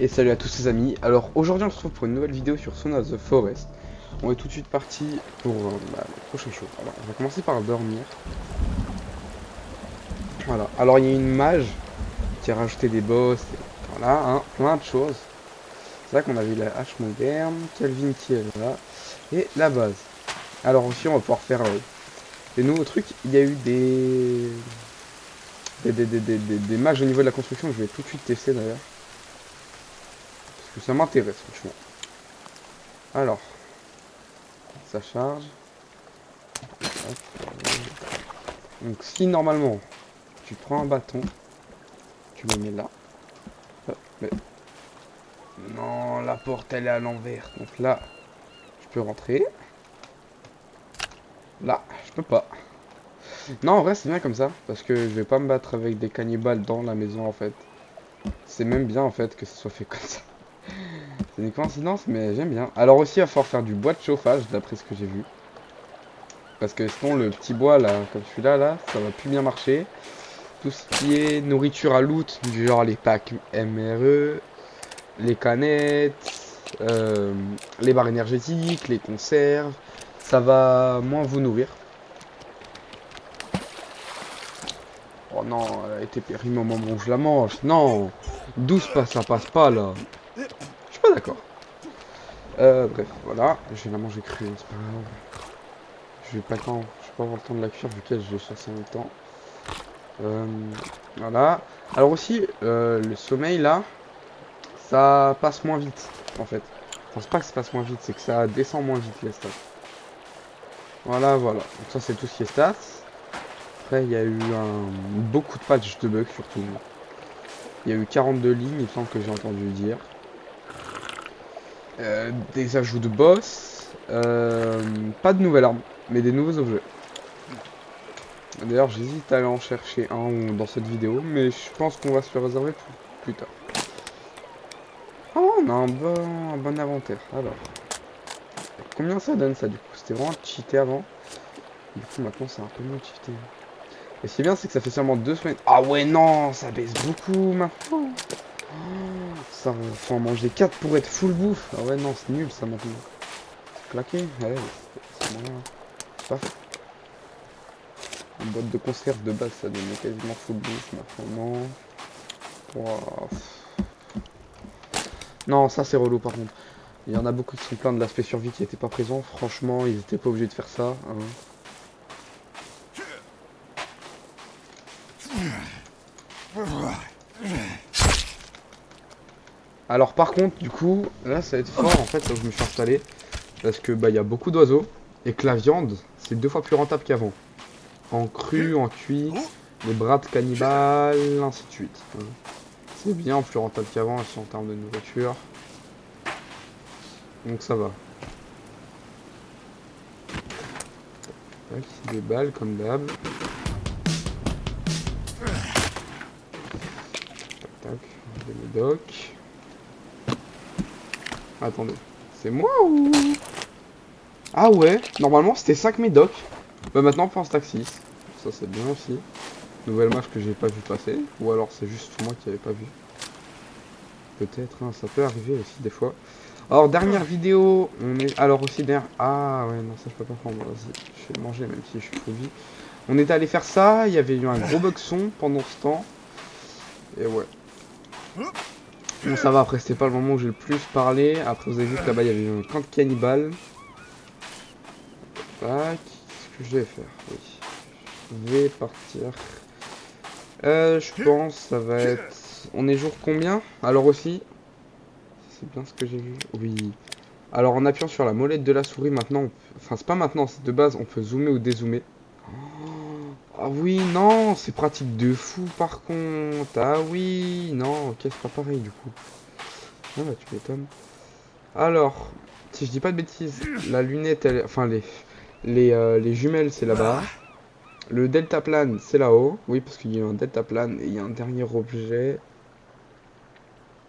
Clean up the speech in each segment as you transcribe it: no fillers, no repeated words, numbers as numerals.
Et salut à tous les amis. Alors aujourd'hui on se retrouve pour une nouvelle vidéo sur Son of the Forest. On est tout de suite parti pour le prochain show. Alors on va commencer par dormir. Voilà. Alors il y a une mage qui a rajouté des boss. Et voilà, hein, plein de choses. C'est vrai qu'on avait la hache moderne, Calvin qui est là. Et la base. Alors aussi on va pouvoir faire des nouveaux trucs. Il y a eu des mages au niveau de la construction que je vais tout de suite tester d'ailleurs. Parce que ça m'intéresse franchement. Alors, ça charge. Donc si normalement tu prends un bâton, tu le mets là. Hop, mais... Non, la porte elle est à l'envers. Donc là, je peux rentrer. Là, je peux pas. Non, en vrai c'est bien comme ça. Parce que je vais pas me battre avec des cannibales dans la maison en fait. C'est même bien en fait que ce soit fait comme ça. C'est une coïncidence mais j'aime bien. Alors aussi il va falloir faire du bois de chauffage d'après ce que j'ai vu. Parce que sinon le petit bois là, comme celui-là là, ça va plus bien marcher. Tout ce qui est nourriture à loot, du genre les packs MRE, les canettes, les barres énergétiques, les conserves, ça va moins vous nourrir. Oh non, elle a été périmée au moment où je la mange. Non, douce pas, ça passe pas là. Je suis pas d'accord. Bref, voilà, je vais la manger crue, c'est pas grave. Je vais pas le temps, je vais pas avoir le temps de la cuire vu qu'elle je vais chasser en même temps. Voilà. Alors aussi, le sommeil là, ça passe moins vite en fait. Je pense pas que ça passe moins vite, c'est que ça descend moins vite les stats. Voilà, voilà. Donc ça c'est tout ce qui est stats. Après il y a eu beaucoup de patchs de bugs surtout. Il y a eu 42 lignes, il me semble que j'ai entendu dire. Des ajouts de boss. Pas de nouvelles armes, mais des nouveaux objets. D'ailleurs j'hésite à aller en chercher un dans cette vidéo, mais je pense qu'on va se le réserver pour plus tard. Oh, on a un bon inventaire. Alors, combien ça donne ça du coup? C'était vraiment cheaté avant. Du coup maintenant c'est un peu moins cheaté. Et ce qui est bien c'est que ça fait seulement 2 semaines. Ah ouais non, ça baisse beaucoup maintenant. Oh, ça faut en manger 4 pour être full bouffe. Ah ouais non c'est nul ça maintenant. C'est claqué. Ouais, c'est moyen. Paf. Une boîte de conserve de base ça donnait quasiment full bouffe. Maintenant non. Wow. Non ça c'est relou par contre. Il y en a beaucoup qui sont pleins de l'aspect survie qui était pas présent. Franchement ils étaient pas obligés de faire ça. Hein. Alors par contre, du coup, là ça va être fort en fait, là où je me suis installé. Parce que bah il y a beaucoup d'oiseaux. Et que la viande, c'est 2 fois plus rentable qu'avant. En cru, en cuit, les bras de cannibales, ainsi de suite. Hein. C'est bien plus rentable qu'avant aussi en termes de nourriture. Donc ça va. Tac, des balles comme d'hab. Tac, tac, des médocs. Attendez, c'est moi ou... Ah ouais, normalement c'était 5 médocs. Bah maintenant on peut en stack 6. Ça c'est bien aussi. Nouvelle match que j'ai pas vu passer. Ou alors c'est juste moi qui avais pas vu. Peut-être, hein, ça peut arriver aussi des fois. Alors dernière vidéo, on est... Alors aussi derrière... Ah ouais non ça je peux pas prendre. Vas-y, je vais le manger même si je suis trop vite. On était allé faire ça, il y avait eu un gros bug son pendant ce temps. Et ouais. Bon ça va, après c'était pas le moment où j'ai le plus parlé. Après vous avez vu que là-bas il y avait eu un camp de cannibales. Tac, qu'est-ce que je vais faire? Oui. Je vais partir. Je pense ça va être... On est jour combien? Alors aussi, c'est bien ce que j'ai vu. Oui. Alors en appuyant sur la molette de la souris maintenant, enfin c'est pas maintenant, c'est de base, on peut zoomer ou dézoomer. Oh, ah oui, non, c'est pratique de fou par contre. Ah oui, non, ok, c'est pas pareil du coup. Ah bah tu m'étonnes. Alors, si je dis pas de bêtises, la lunette, elle, enfin les jumelles c'est là-bas. Le deltaplane c'est là-haut. Oui, parce qu'il y a un deltaplane et il y a un dernier objet.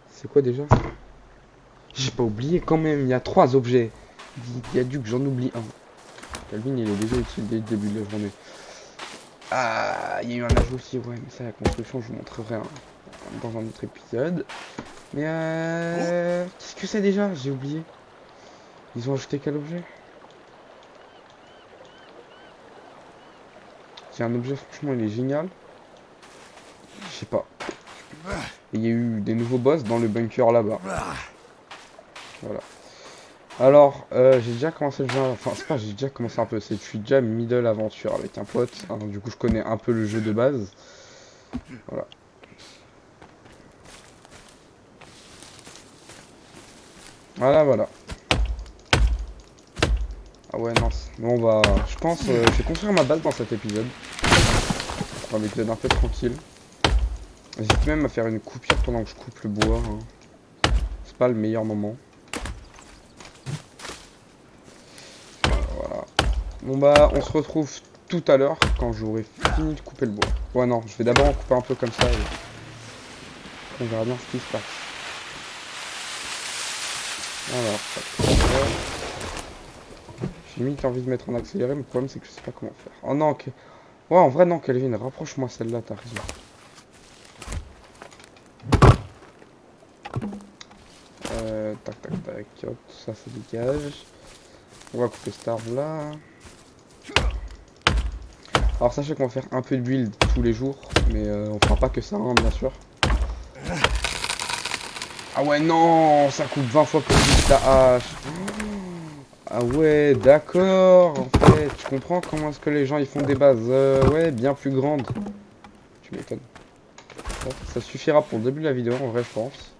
C'est quoi déjà? J'ai pas oublié quand même, il y a 3 objets. Il y a dû que j'en oublie un. Calvin il est déjà utile dès le début de la journée. Ah, il y a eu un ajout aussi, ouais, mais ça la construction je vous montrerai dans un autre épisode. Mais qu'est-ce que c'est déjà? J'ai oublié. Ils ont ajouté quel objet? C'est un objet, franchement, il est génial. Je sais pas. Et il y a eu des nouveaux boss dans le bunker là-bas. Voilà. Alors, j'ai déjà commencé le jeu. Enfin, c'est pas, j'ai déjà commencé un peu. Je suis déjà middle aventure avec un pote. Hein, du coup, je connais un peu le jeu de base. Voilà. Voilà, voilà. Ah ouais, non. Bon, bah, je pense, je vais construire ma base dans cet épisode. Pour un épisode un peu tranquille. J'hésite même à faire une coupure pendant que je coupe le bois. Hein. C'est pas le meilleur moment. Voilà. Bon bah, on se retrouve tout à l'heure quand j'aurai fini de couper le bois. Ouais non, je vais d'abord en couper un peu comme ça et on verra bien ce qui se passe. Alors, j'ai limite envie de mettre en accéléré, mais le problème c'est que je sais pas comment faire. Oh non, ok. Ouais, en vrai non, Kelvin, rapproche-moi celle-là, t'as raison. Tac, tac, tac, hop, ça dégage. On va couper cet arbre là. Alors sachez qu'on va faire un peu de build tous les jours, mais on fera pas que ça, hein, bien sûr. Ah ouais, non, ça coupe 20 fois plus vite la hache. Ah ouais, d'accord, en fait, tu comprends comment est-ce que les gens ils font des bases, ouais, bien plus grandes. Tu m'étonnes. Ça suffira pour le début de la vidéo, en vrai, je pense.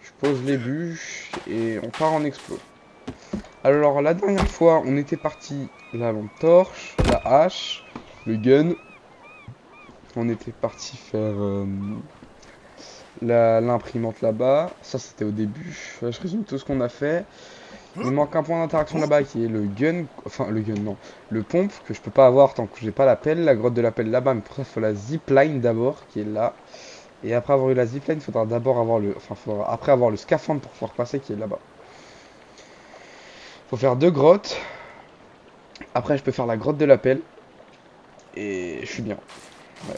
Je pose les bûches et on part en explo. Alors, la dernière fois, on était parti la lampe torche, la hache, le gun. On était parti faire l'imprimante là-bas. Ça, c'était au début. Je résume tout ce qu'on a fait. Il manque un point d'interaction là-bas qui est le gun. Enfin, le gun, non. Le pompe que je peux pas avoir tant que j'ai pas la pelle. La grotte de la pelle là-bas. Mais pour ça, il faut la zipline d'abord qui est là. Et après avoir eu la zipline, il faudra d'abord avoir le. Enfin, faudra après avoir le scaphandre pour pouvoir passer qui est là-bas. Faut faire 2 grottes. Après, je peux faire la grotte de la pelle. Et je suis bien. Ouais.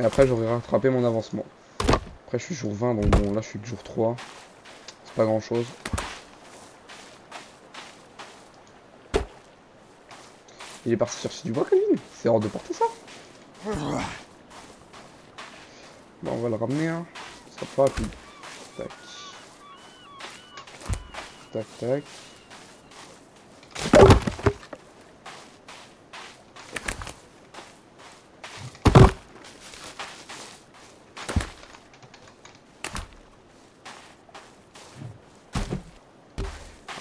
Et après, j'aurai rattrapé mon avancement. Après, je suis jour 20, donc bon, là, je suis que jour 3. C'est pas grand chose. Il est parti chercher du bois, Kevin. C'est hors de porter ça. Bon, on va le ramener, hein. Ça sera pas rapide. Tac. Tac, tac.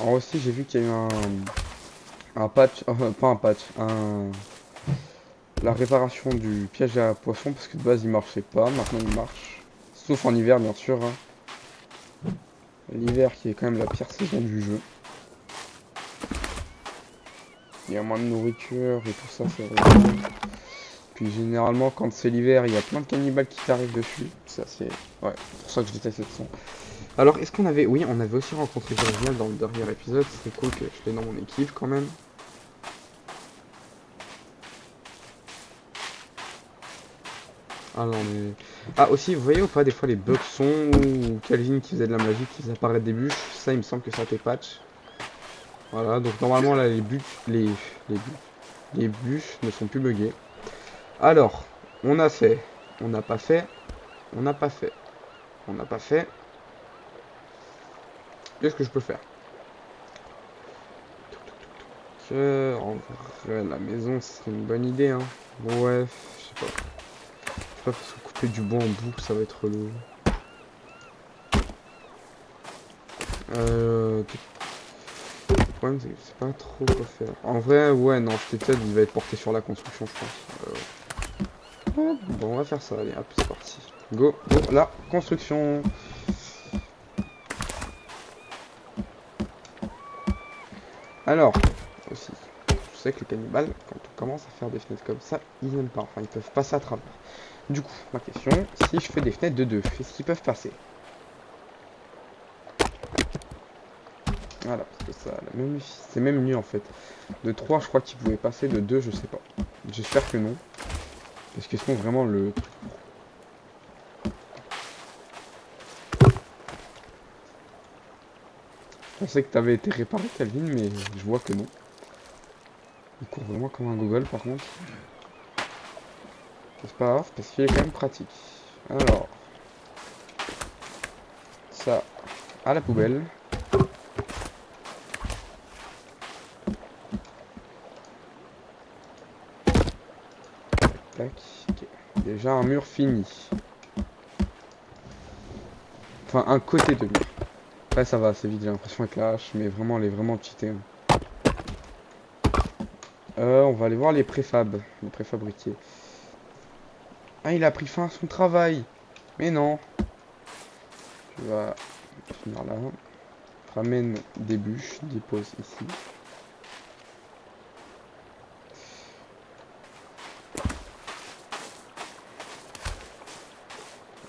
Alors aussi, j'ai vu qu'il y a eu un patch, pas un patch, la réparation du piège à poisson, parce que de base il marchait pas, maintenant il marche. Sauf en hiver, bien sûr. Hein. L'hiver qui est quand même la pire saison du jeu. Il y a moins de nourriture et tout ça, c'est vrai. Puis généralement, quand c'est l'hiver, il y a plein de cannibales qui t'arrivent dessus. Ça, c'est. Ouais, c'est pour ça que je déteste cette saison. Alors, est-ce qu'on avait... Oui, on avait aussi rencontré Virginia dans le dernier épisode. C'est cool que je l'ai dans mon équipe quand même. Ah non, mais... Ah, aussi, vous voyez ou pas, des fois, les bugs sont ou Calvin qui faisait de la magie, qui faisait apparaître des bûches. Ça, il me semble que ça a été patch. Voilà, donc normalement, là, les bûches... Les bûches ne sont plus buggées. Alors, on a fait. On n'a pas fait. On n'a pas fait. On n'a pas fait. Qu'est-ce que je peux faire? En vrai, la maison, ce serait une bonne idée, hein. Bref, je sais pas. Je sais pas, parce que couper du bois en boucle, ça va être relou. Le problème, c'est que je sais pas trop quoi faire. En vrai, ouais, non, cet épisode, il va être porté sur la construction, je pense. Ouais, bon, on va faire ça, allez, hop, c'est parti. Go, go, la construction. Alors, aussi, je sais que les cannibales, quand on commence à faire des fenêtres comme ça, ils n'aiment pas, enfin, ils peuvent passer à travers. Du coup, ma question, si je fais des fenêtres de 2, est-ce qu'ils peuvent passer? Voilà, parce que ça, c'est même mieux en fait. De 3, je crois qu'ils pouvaient passer, de 2, je sais pas. J'espère que non. Parce que sinon, vraiment, le... Je pensais que t'avais été réparé, Calvin, mais je vois que non. Il court vraiment comme un gogol, par contre. C'est pas grave, parce qu'il est quand même pratique. Alors, ça, à la poubelle. Tac, ok. Déjà un mur fini. Enfin, un côté de mur. Après, ça va assez vite, j'ai l'impression avec la hache, mais vraiment, elle est vraiment cheatée. On va aller voir les préfabs, les préfabriqués. Ah, il a pris fin à son travail. Mais non. Tu vas finir là. Ramène des bûches, dépose ici.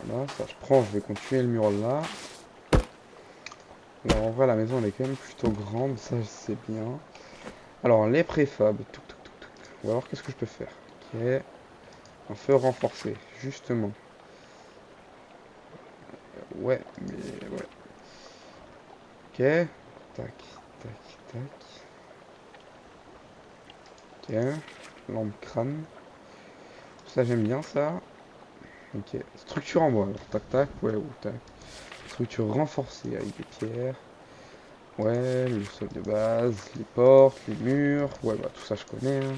Voilà, ça je prends, je vais continuer le mur là. Alors en vrai la maison elle est quand même plutôt grande, ça c'est bien. Alors les préfabs, on va voir qu'est-ce que je peux faire. Ok, un feu renforcé, justement. Ouais, mais ouais. Ok, tac, tac, tac. Ok, lampe crâne. Ça j'aime bien ça. Ok, structure en bois, alors tac tac, ouais, ou tac. Structure renforcée avec des pierres. Ouais, le sol de base, les portes, les murs. Ouais, bah tout ça je connais. Hein.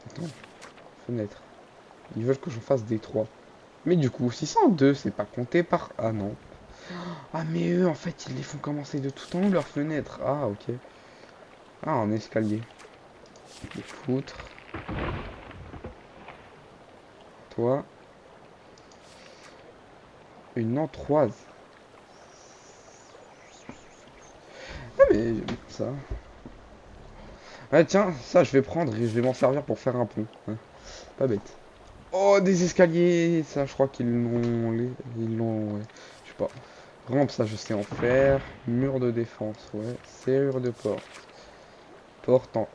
Attends, fenêtre. Ils veulent que j'en fasse des 3. Mais du coup, 602, c'est pas compté par... Ah non. Ah mais eux, en fait, ils les font commencer de tout en haut, leurs fenêtres. Ah, ok. Ah, un escalier. Des poutres. Toi. Une entroise. Ah mais j'aime bien ça. Ah tiens, ça je vais prendre et je vais m'en servir pour faire un pont. Hein. Pas bête. Oh, des escaliers. Ça, je crois qu'ils l'ont... Ils l'ont... Ouais. Je sais pas. Rampe, ça je sais en faire. Mur de défense, ouais. Serrure de porte. Porte en...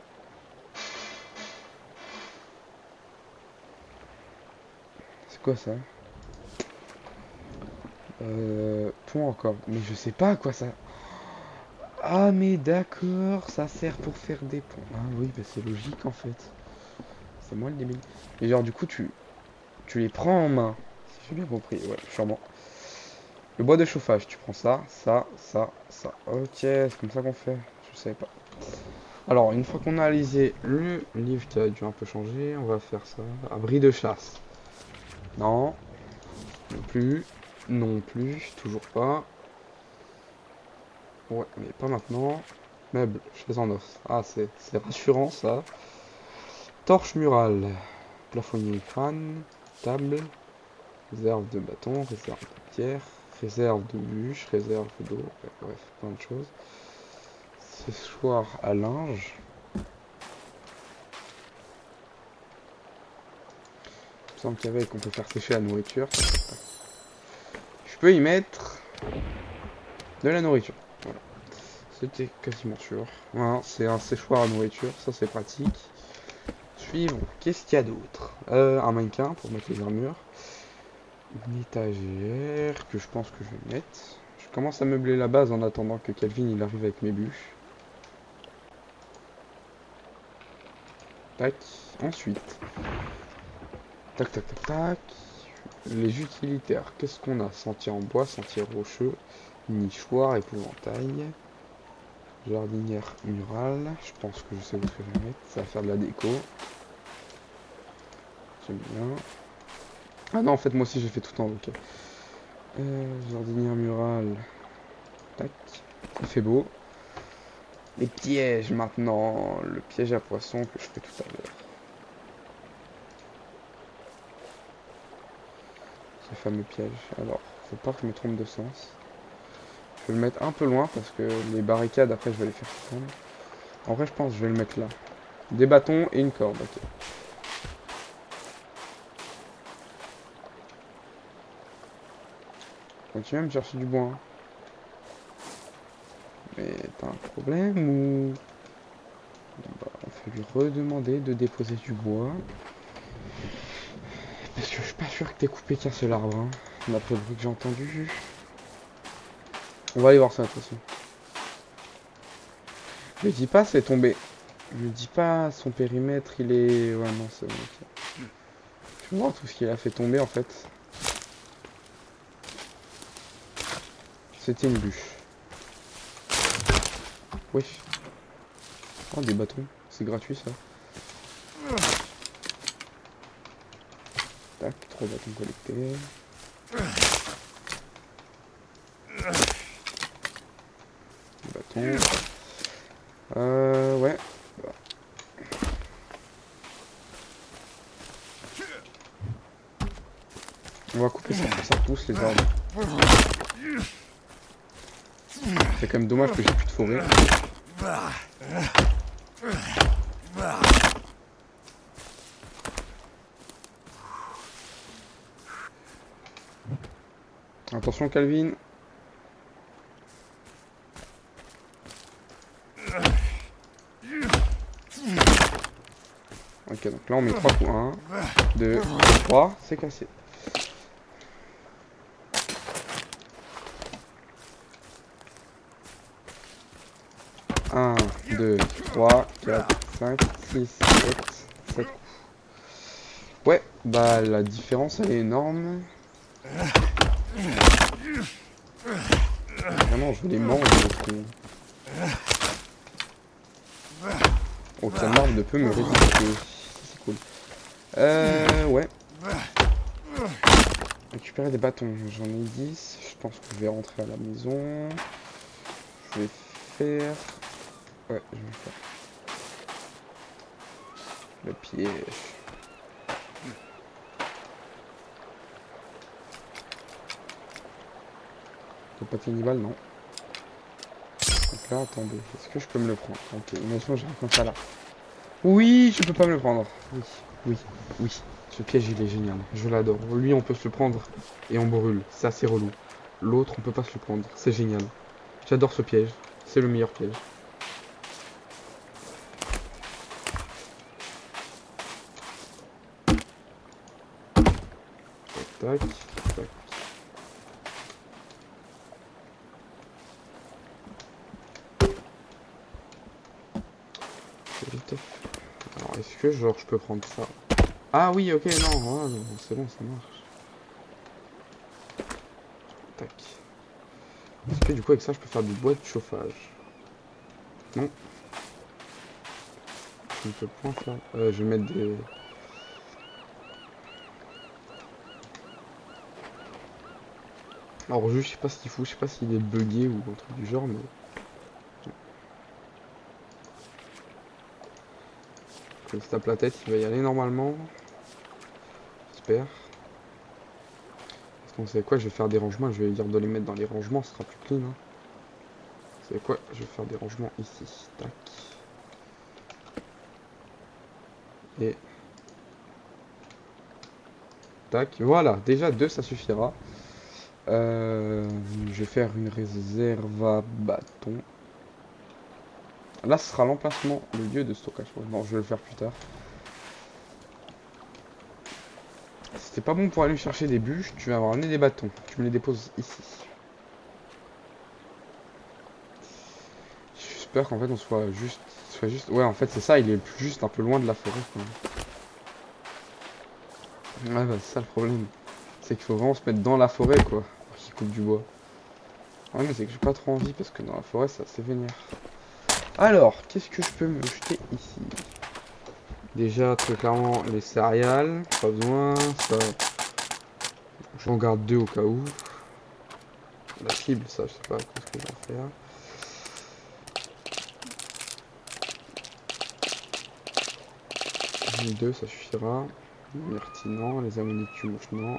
C'est quoi ça? Pont encore. Mais je sais pas à quoi ça... Ah mais d'accord, ça sert pour faire des ponts. Ah oui, bah c'est logique en fait. C'est moi le débile. Et genre du coup tu les prends en main. Si j'ai bien compris, ouais, sûrement. Le bois de chauffage, tu prends ça, ça. Ok, c'est comme ça qu'on fait. Je savais pas. Alors, une fois qu'on a analysé le livre qui a dû un peu changer, on va faire ça. Abri de chasse. Non, non plus. Non plus, toujours pas. Ouais, mais pas maintenant. Meuble, chaise en os. Ah, c'est rassurant ça. Torche murale. Plafonnier crâne. Table. Réserve de bâton. Réserve de pierre. Réserve de bûche. Réserve d'eau. Ouais, bref, plein de choses. Séchoir à linge. Il me semble qu'il y avait qu'on peut faire sécher la nourriture. Je peux y mettre de la nourriture. Voilà. C'était quasiment sûr. Voilà, c'est un séchoir à nourriture, ça c'est pratique. Suivons. Qu'est-ce qu'il y a d'autre? Un mannequin pour mettre les armures. Une étagère que je pense que je vais mettre. Je commence à meubler la base en attendant que Calvin il arrive avec mes bûches. Tac. Ensuite. Tac tac tac tac. Les utilitaires. Qu'est-ce qu'on a? Sentier en bois, sentier rocheux, nichoir, épouvantail. Jardinière murale, je pense que je sais où ce que je vais mettre, ça va faire de la déco. J'aime bien. Ah non, en fait, moi aussi j'ai fait tout en haut, ok. Jardinière murale, tac, ça fait beau. Les pièges maintenant, le piège à poisson que je fais tout à l'heure. Ce fameux piège. Alors, faut pas que je me trompe de sens. Je vais le mettre un peu loin parce que les barricades après je vais les faire prendre. En vrai, je pense que je vais le mettre là. Des bâtons et une corde, ok. Continue à me chercher du bois. Hein. Mais t'as un problème ou... Bah, on va lui redemander de déposer du bois. Parce que je suis pas sûr que t'aies coupé qu'un seul arbre. Hein, d'après le bruit que j'ai entendu. On va aller voir ça de toute façon. Je dis pas c'est tombé. Je dis pas son périmètre il est... Ouais non c'est bon. Ok. Je vais voir tout ce qu'il a fait tomber en fait. C'était une bûche. Wesh. Oh des bâtons. C'est gratuit ça. Tac, 3 bâtons collectés. Bâtons. Ouais. On va couper ça, ça pousse les arbres. C'est quand même dommage que j'ai plus de forêt. Attention Calvin. Ok, donc là on met 3 coups. 1, 2, 3, c'est cassé. Un, 2, 3, 4, 5, 6, 7 coups. Ouais, bah la différence elle est énorme. Vraiment, je les mange. Aucun arbre ne peut me résister. C'est cool. Ouais. Récupérer des bâtons. J'en ai 10. Je pense que je vais rentrer à la maison. Je vais faire... Ouais, je vais faire... Le piège. Le patin cannibale, non. Donc là, attendez. Est-ce que je peux me le prendre? Ok, imaginons j'ai un comme ça là. Oui, je peux pas me le prendre. Oui, oui, oui. Ce piège, il est génial. Je l'adore. Lui, on peut se le prendre et on brûle. C'est assez relou. L'autre, on peut pas se le prendre. C'est génial. J'adore ce piège. C'est le meilleur piège. Tac, tac. Alors, est-ce que genre je peux prendre ça? Ah oui, ok, non, ouais, c'est bon, ça marche. Tac. Est-ce que du coup avec ça je peux faire du bois de chauffage? Non. Je ne peux point faire. Je vais mettre des... Alors juste je sais pas ce qu'il faut, je sais pas s'il est bugué ou un truc du genre, mais... Quand il se tape la tête, il va y aller normalement. J'espère. Parce qu'on sait quoi, je vais faire des rangements, je vais dire de les mettre dans les rangements, ce sera plus clean. Hein. Vous savez quoi, je vais faire des rangements ici. Tac. Et... Tac, voilà, déjà 2 ça suffira. Je vais faire une réserve à bâton. Là ce sera l'emplacement, le lieu de stockage. Non, je vais le faire plus tard. C'était pas bon pour aller chercher des bûches, tu vas avoir amené des bâtons. Tu me les déposes ici. J'espère qu'en fait on soit juste... Ouais, en fait c'est ça, il est juste un peu loin de la forêt. Ouais, bah c'est ça le problème. C'est qu'il faut vraiment se mettre dans la forêt, quoi. Pour qu'il coupe du bois. Ouais, mais c'est que j'ai pas trop envie parce que dans la forêt, c'est assez vénère. Alors, qu'est-ce que je peux me jeter ici? Déjà, très clairement, les céréales. Pas besoin. Ça, j'en garde 2 au cas où. La cible, ça, je sais pas ce que je vais faire. Deux, ça suffira. Myrtille, non. Les ammoniculus, non.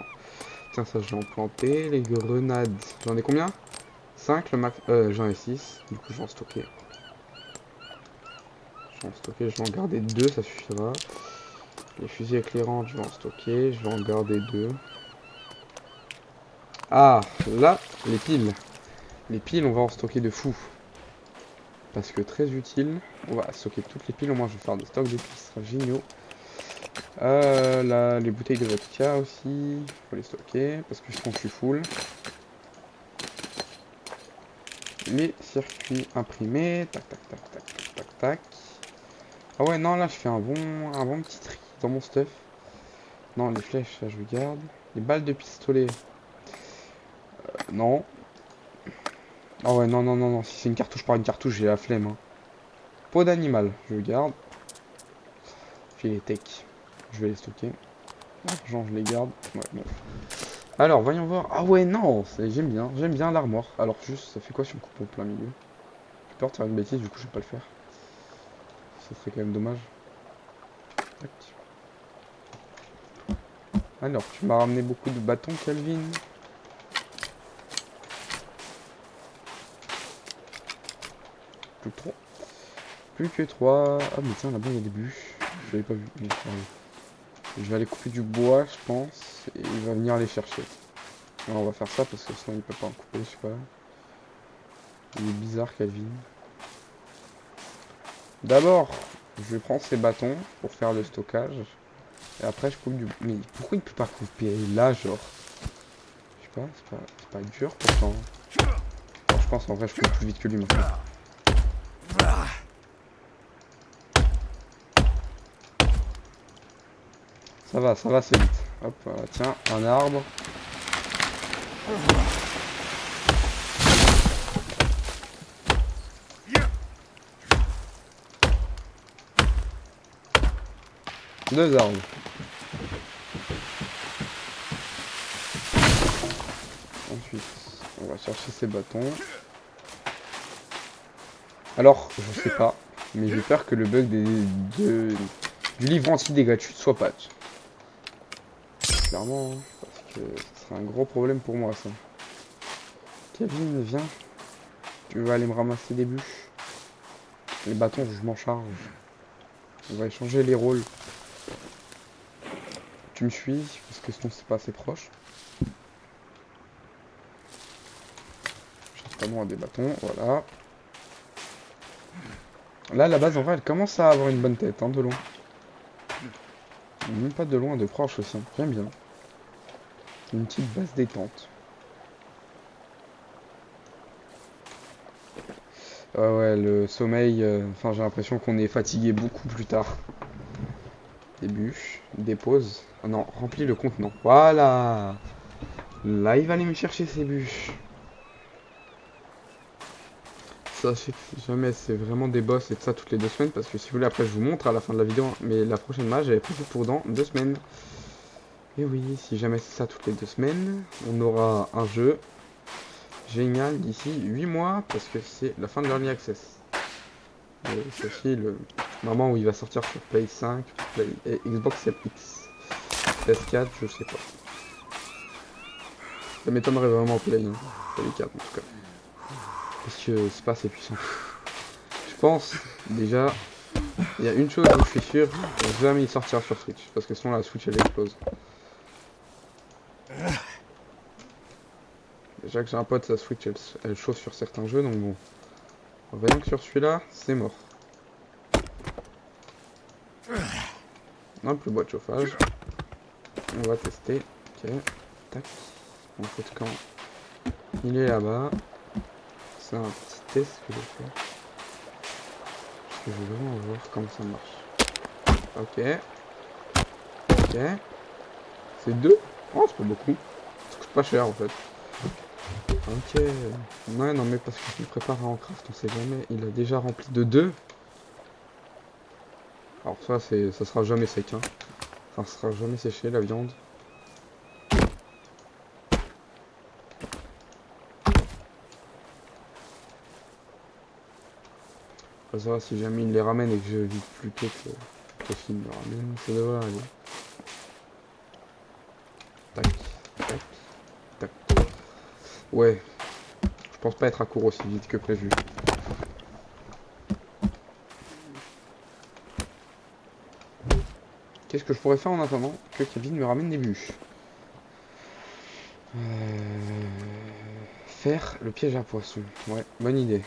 Tiens, ça, je vais en planter. Les grenades, j'en ai combien? 5 le max. J'en ai 6. Du coup, je vais en stocker. Je vais en stocker, je vais en garder 2, ça suffira. Les fusils éclairants, je vais en stocker, je vais en garder 2. Ah, là, les piles. Les piles, on va en stocker de fou. Parce que très utile. On va stocker toutes les piles, au moins je vais faire des stocks de piles, ce sera génial. Là, les bouteilles de vodka aussi, faut les stocker, parce que sinon je suis full. Les circuits imprimés, tac tac tac tac Tac. Ah ouais, non, là, je fais un bon petit tri dans mon stuff. Non, les flèches, là, je garde. Les balles de pistolet. Non. Ah ouais, non, non, non, non. Si c'est une cartouche par une cartouche, j'ai la flemme. Hein. Peau d'animal, je garde. Filet tech, je vais les stocker. L'argent, je les garde. Ouais, bon. Alors, voyons voir. Ah ouais, non, j'aime bien l'armoire. Alors, juste, ça fait quoi si on coupe au plein milieu? J'ai peur de faire une bêtise, du coup, je vais pas le faire. Ça serait quand même dommage. Tac. Alors, tu m'as ramené beaucoup de bâtons, Calvin. Plus que 3. Plus que 3. Ah, mais tiens, là-bas, il y a des bûches. Je l'avais pas vu. Mais, je vais aller couper du bois, je pense. Et il va venir les chercher. Alors, on va faire ça parce que sinon, il peut pas en couper, je sais pas. Il est bizarre, Calvin. D'abord, je vais prendre ces bâtons pour faire le stockage. Et après, je coupe du... Mais pourquoi il peut pas couper là, genre? Je sais pas, c'est pas dur pourtant. Alors, je pense en vrai, je coupe plus vite que lui maintenant. Ça va, c'est vite. Hop, voilà, tiens, un arbre. Deux arbres. Ensuite, on va chercher ces bâtons. Alors, je sais pas, mais j'ai peur que le bug du livre anti-dégâts gratuits soit patch. Clairement, hein, parce que ce serait un gros problème pour moi, ça. Kevin, viens. Tu vas aller me ramasser des bûches. Les bâtons, je m'en charge. On va échanger les rôles. Tu me suis, parce que sinon c'est pas assez proche. Je cherche pas loin des bâtons, voilà. Là, la base, en vrai, elle commence à avoir une bonne tête, hein, de loin. Même pas de loin, de proche aussi. J'aime bien. Une petite base détente. Ouais, le sommeil, enfin, j'ai l'impression qu'on est fatigué beaucoup plus tard. Des bûches, des pauses. Ah non, remplis le contenant. Voilà. Là, il va aller me chercher ses bûches. Sachez que si jamais c'est vraiment des boss et de ça toutes les 2 semaines, parce que si vous voulez après je vous montre à la fin de la vidéo, hein, mais la prochaine match j'avais prévu pour dans 2 semaines. Et oui, si jamais c'est ça toutes les 2 semaines, on aura un jeu génial d'ici 8 mois, parce que c'est la fin de l'Early Access. C'est aussi le moment où il va sortir sur Play 5, et Xbox Series X, PS4, je sais pas. Ça m'étonnerait vraiment Play, hein, Play 4 en tout cas. Parce que c'est pas assez puissant. Je pense déjà, il y a une chose dont je suis sûr, jamais il sortira sur Switch, parce que sinon la Switch elle explose. Déjà que j'ai un pote, sa Switch elle chauffe sur certains jeux, donc bon. Voyons que sur celui-là, c'est mort. Hop, le bois de chauffage. On va tester. Ok, tac. En fait, quand il est là-bas, c'est un petit test que je fais. Parce que je veux vraiment voir comment ça marche. Ok. Ok. C'est 2. Oh, c'est pas beaucoup. Ça coûte pas cher en fait. Ok. Ouais, non, mais parce que je me prépare à en craft, on sait jamais. Il a déjà rempli de 2. Alors ça sera jamais sec, hein. Enfin, ça sera jamais séché la viande. Après ça, si jamais il les ramène et que je vide plus tôt que s'il me ramène, ça devrait aller. Tac, tac, tac. Ouais. Je pense pas être à court aussi vite que prévu. Qu'est-ce que je pourrais faire en attendant que Kevin me ramène des bûches? Faire le piège à poisson. Ouais, bonne idée.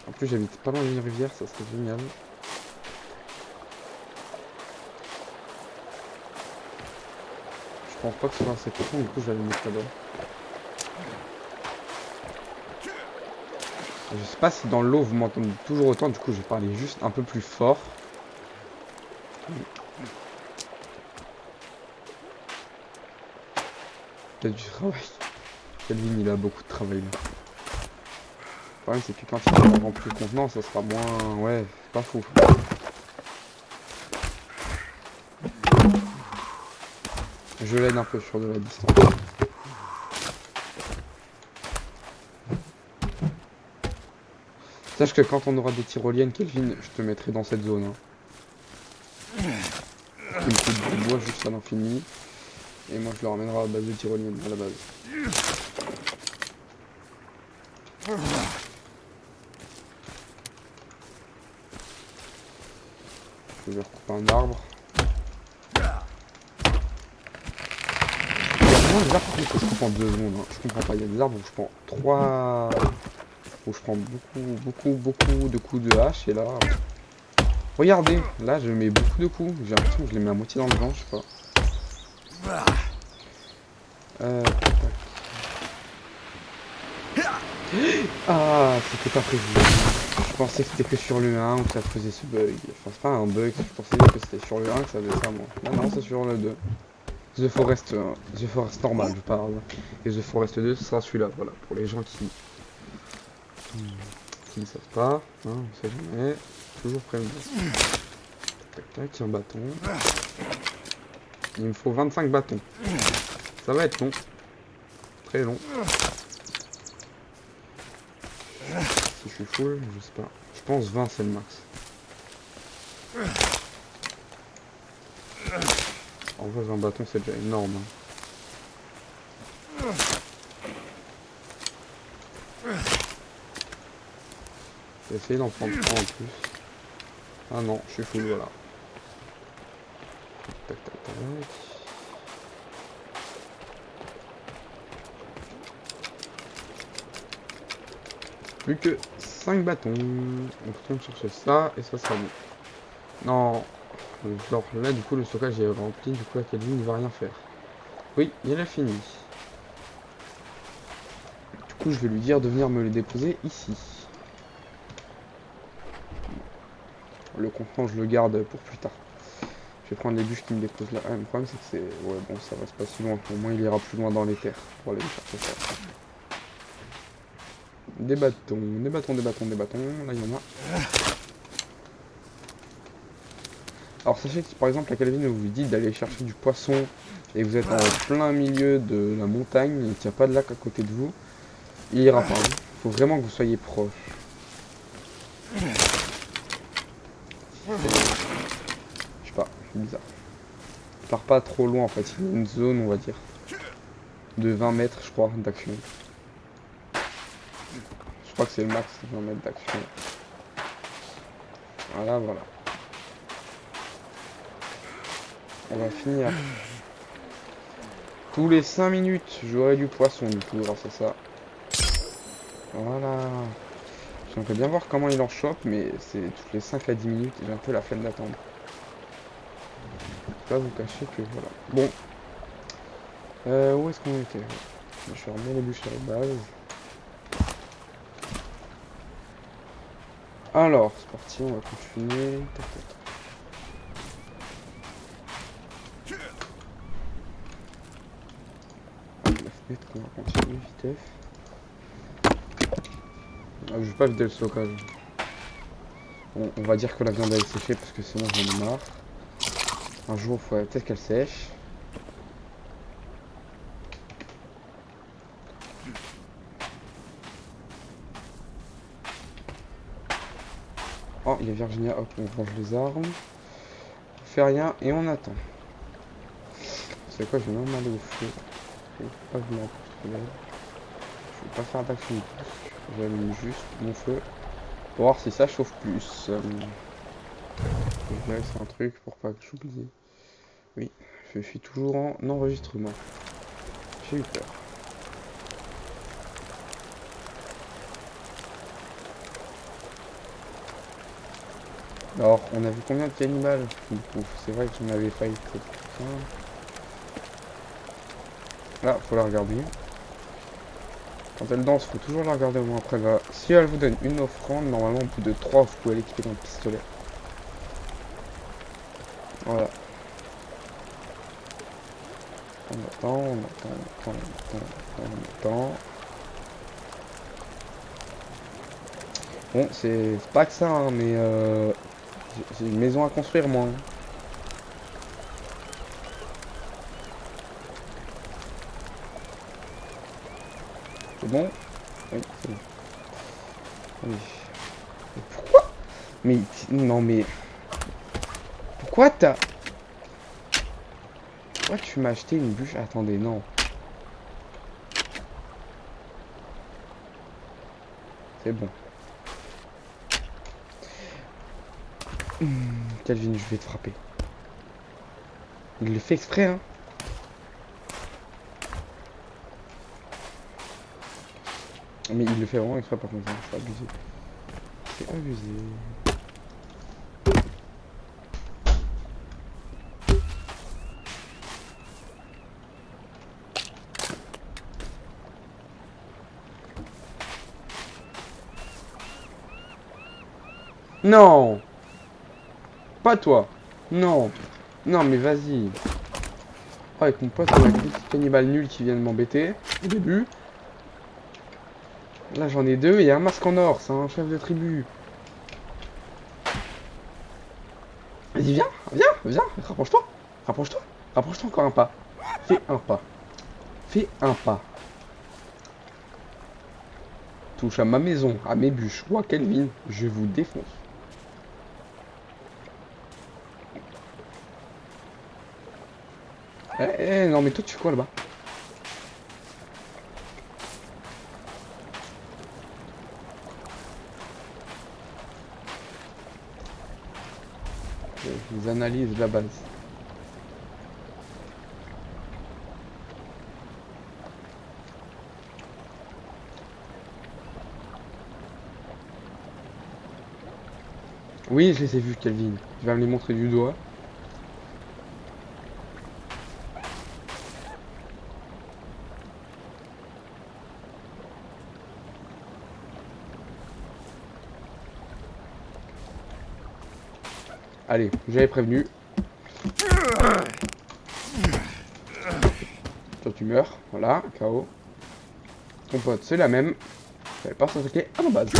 En plus, j'habite pas loin d'une rivière, ça serait génial. Je pense pas que ce soit assez profond, du coup, je vais aller mettre là-bas. Je sais pas si dans l'eau vous m'entendez toujours autant, du coup je vais parler juste un peu plus fort. Il y a du travail. Kelvin il a beaucoup de travail là. Le problème c'est que quand il aura rempli le contenant, ça sera moins... Ouais, c'est pas fou. Je l'aide un peu sur de la distance. Sache que quand on aura des tyroliennes, Kelvin, je te mettrai dans cette zone. Hein. Tu me coupes du bois juste à l'infini. Et moi je le ramènerai à la base de tyrolienne, à la base. Je vais recouper un arbre. Il y a des arbres que je coupe en 2 secondes. Hein. Je comprends pas. Il y a des arbres où je prends 3... Où je prends beaucoup de coups de hache. Et là... Regardez, là je mets beaucoup de coups. J'ai l'impression que je les mets à moitié dans le vent, je sais pas. Tac. Ah, c'était pas prévu. Je pensais que c'était que sur le 1 où ça faisait ce bug. Enfin, c'est pas un bug, je pensais que c'était sur le 1 que ça faisait ça, moi. Non, c'est sur le 2. The Forest normal, je parle. Et The Forest 2, ce sera celui-là, voilà. Pour les gens qui ne savent pas, hein, on sait jamais. Toujours prévu. Tac, un bâton. Il me faut 25 bâtons. Ça va être long. Très long. Si je suis full, je sais pas. Je pense 20 c'est le max. En vrai 20 bâtons c'est déjà énorme. Hein. J'ai essayé d'en prendre 3 en plus. Ah non, je suis full, voilà. Tac. Plus que 5 bâtons. On retourne chercher ça et ça sera bon. Non. Alors là du coup le stockage est rempli, du coup la Kelvin ne va rien faire. Oui, il a fini. Du coup je vais lui dire de venir me le déposer ici. Le contenant je le garde pour plus tard. Je vais prendre les bûches qui me déposent là. Ah, le problème c'est que c'est... Ouais bon ça reste pas si loin. Au moins il ira plus loin dans les terres pour aller chercher ça. Des bâtons. Là il y en a. Alors sachez que par exemple la Kelvin vous dit d'aller chercher du poisson et vous êtes en plein milieu de la montagne et qu'il n'y a pas de lac à côté de vous, il ira pas. Il faut vraiment que vous soyez proche. Je sais pas, c'est bizarre. Je pars pas trop loin en fait, il y a une zone on va dire de 20 mètres je crois d'action. Je crois que c'est le max 20 mètres d'action. Voilà. On va finir. Tous les 5 minutes, j'aurai du poisson du coup grâce à ça. Voilà. J'aimerais bien voir comment il en chope, mais c'est toutes les 5 à 10 minutes et j'ai un peu la flemme d'attendre. Je vais pas vous cacher que voilà. Bon. Où est-ce qu'on était? Je vais remettre les bûches à la base. Alors, c'est parti, on va continuer. Tac. La fenêtre, on va continuer, vitesse. Ah, je vais pas vider le stockage. On va dire que la viande elle est séchée parce que sinon j'en ai marre. Un jour, il faudrait peut-être qu'elle sèche. Oh, il y a Virginia, hop, on range les armes. On fait rien et on attend. C'est quoi, je vais même aller au feu. Je vais pas venir je vais pas faire d'action de plus. J'allume juste mon feu pour voir si ça chauffe plus. Je vais laisser un truc pour pas que j'oublie. Oui, je suis toujours en enregistrement. J'ai eu peur. Alors, on a vu combien de cannibales? C'est vrai que j'en avais failli quelques-uns. Là, faut la regarder. Quand elle danse, faut toujours la regarder au moins après là. Si elle vous donne une offrande, normalement au bout de 3, vous pouvez l'équiper dans le pistolet. Voilà. On attend, on attend, on attend, on attend, on attend. Bon, c'est pas que ça, hein, mais j'ai une maison à construire moi. Hein. C'est bon? Oui, c'est bon. Oui. Mais pourquoi? Mais non mais pourquoi t'as... Pourquoi tu m'as acheté une bûche? Attendez, non. C'est bon. Calvin, je vais te frapper. Il le fait exprès, hein. Mais il le fait vraiment exprès par contre, hein. C'est abusé. C'est abusé. Non! Pas toi! Non! Non mais vas-y! Oh, avec mon pote, on a un petit cannibale nul qui vient de m'embêter au début. Là j'en ai deux, il y a un masque en or, c'est un chef de tribu. Vas-y, viens, viens, viens, rapproche-toi, rapproche-toi, rapproche-toi encore un pas. Fais un pas. Fais un pas. Touche à ma maison, à mes bûches ou à Kelvin, je vous défonce. Non mais toi tu fais quoi là-bas? Ils analysent la base. Oui, je les ai vus, Kelvin. Tu vas me les montrer du doigt. Allez, j'avais prévenu. Toi tu meurs, voilà, KO. Ton pote, c'est la même. J'avais pas s'attaquer à la base.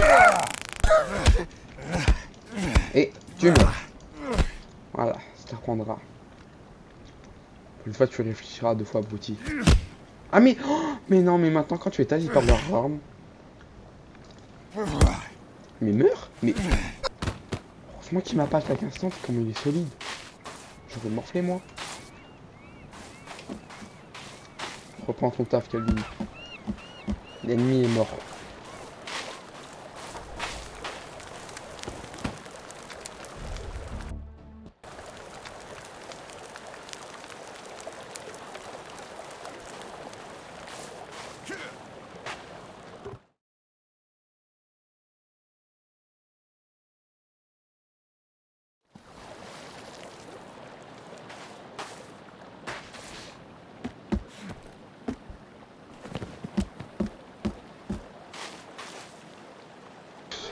Et tu meurs. Voilà, ça t'apprendra. Une fois tu réfléchiras 2 fois, abruti. Ah mais... Oh, mais non, mais maintenant quand tu es taillé par leur arme... Mais meurs. Mais... Franchement, qui m'a pas attaqué instant, comme il est solide. Je vais morfler moi. Reprends ton taf, Calvin. L'ennemi est mort.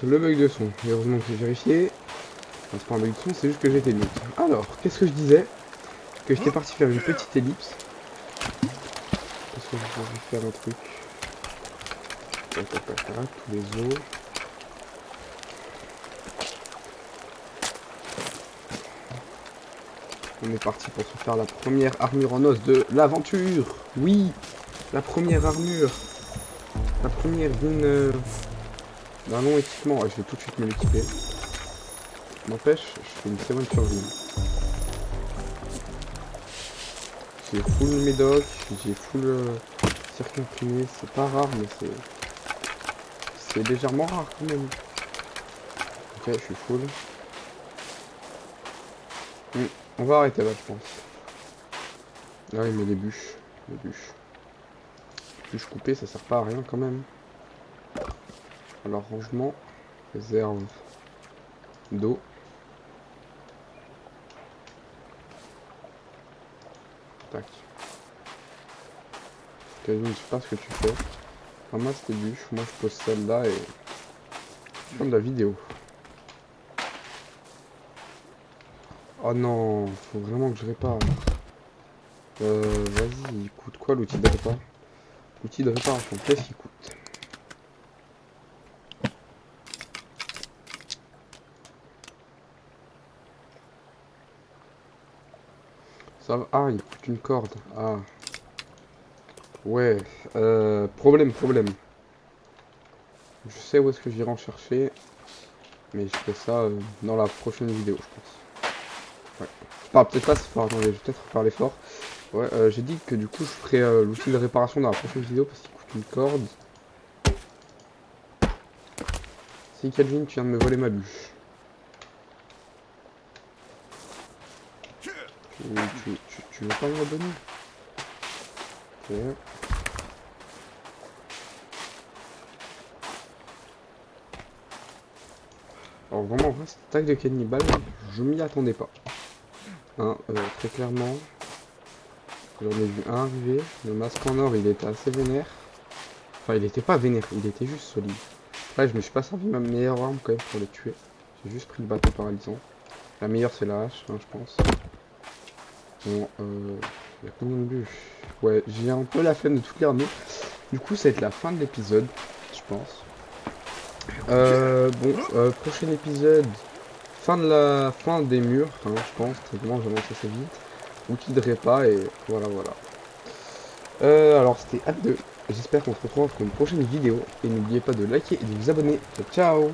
Le bug de son. Et heureusement que j'ai vérifié. Enfin, c'est pas un bug de son, c'est juste que j'étais mute. Alors, qu'est-ce que je disais? Que j'étais parti faire une petite ellipse. Parce que je vais faire un truc. Tous les os. On est parti pour se faire la première armure en os de l'aventure. Oui, la première armure. La première d'un long équipement. Je vais tout de suite me l'équiper. N'empêche, je fais une très bonne survie. J'ai full médoc, j'ai full circomprimé. C'est pas rare, mais c'est légèrement rare quand même. Ok, je suis full. On va arrêter là, je pense. Ah oui, mais les bûches. Les bûches. Les bûches coupées, ça sert pas à rien quand même. Alors, rangement, réserve d'eau. Tac. Calvin, je sais pas ce que tu fais. Ramasse tes bûches, moi je pose celle-là et je filme la vidéo. Oh non, faut vraiment que je répare. Vas-y, il coûte quoi l'outil de réparation? L'outil de réparation, qu'est-ce qu'il coûte? Ça va. Ah, il coûte une corde. Ah. Ouais. Problème. Je sais où est-ce que j'irai en chercher. Mais je ferai ça dans la prochaine vidéo, je pense. Ouais. Enfin, peut-être pas ce soir, attendez, je vais peut-être faire l'effort. Ouais, j'ai dit que du coup, je ferai l'outil de réparation dans la prochaine vidéo parce qu'il coûte une corde. Si Calvin, tu viens de me voler ma bûche. Tu veux pas me la donner? Ok. Alors vraiment, en vrai, cette attaque de cannibale, je m'y attendais pas. Hein, très clairement. J'en ai vu un arriver. Le masque en or, il était assez vénère. Enfin, il était pas vénère, il était juste solide. Là, je me suis pas servi ma meilleure arme quand même pour les tuer. J'ai juste pris le bâton paralysant. La meilleure, c'est la hache, hein, je pense. Bon, il y a combien de bûches? Ouais, j'ai un peu la flemme de toutes les ramener. Du coup, ça va être la fin de l'épisode, je pense. Prochain épisode, fin des murs, hein, je pense. Très bien, j'avance assez vite. Outil de répa et voilà. Alors c'était Acte 2. J'espère qu'on se retrouvera pour une prochaine vidéo. Et n'oubliez pas de liker et de vous abonner. Ciao.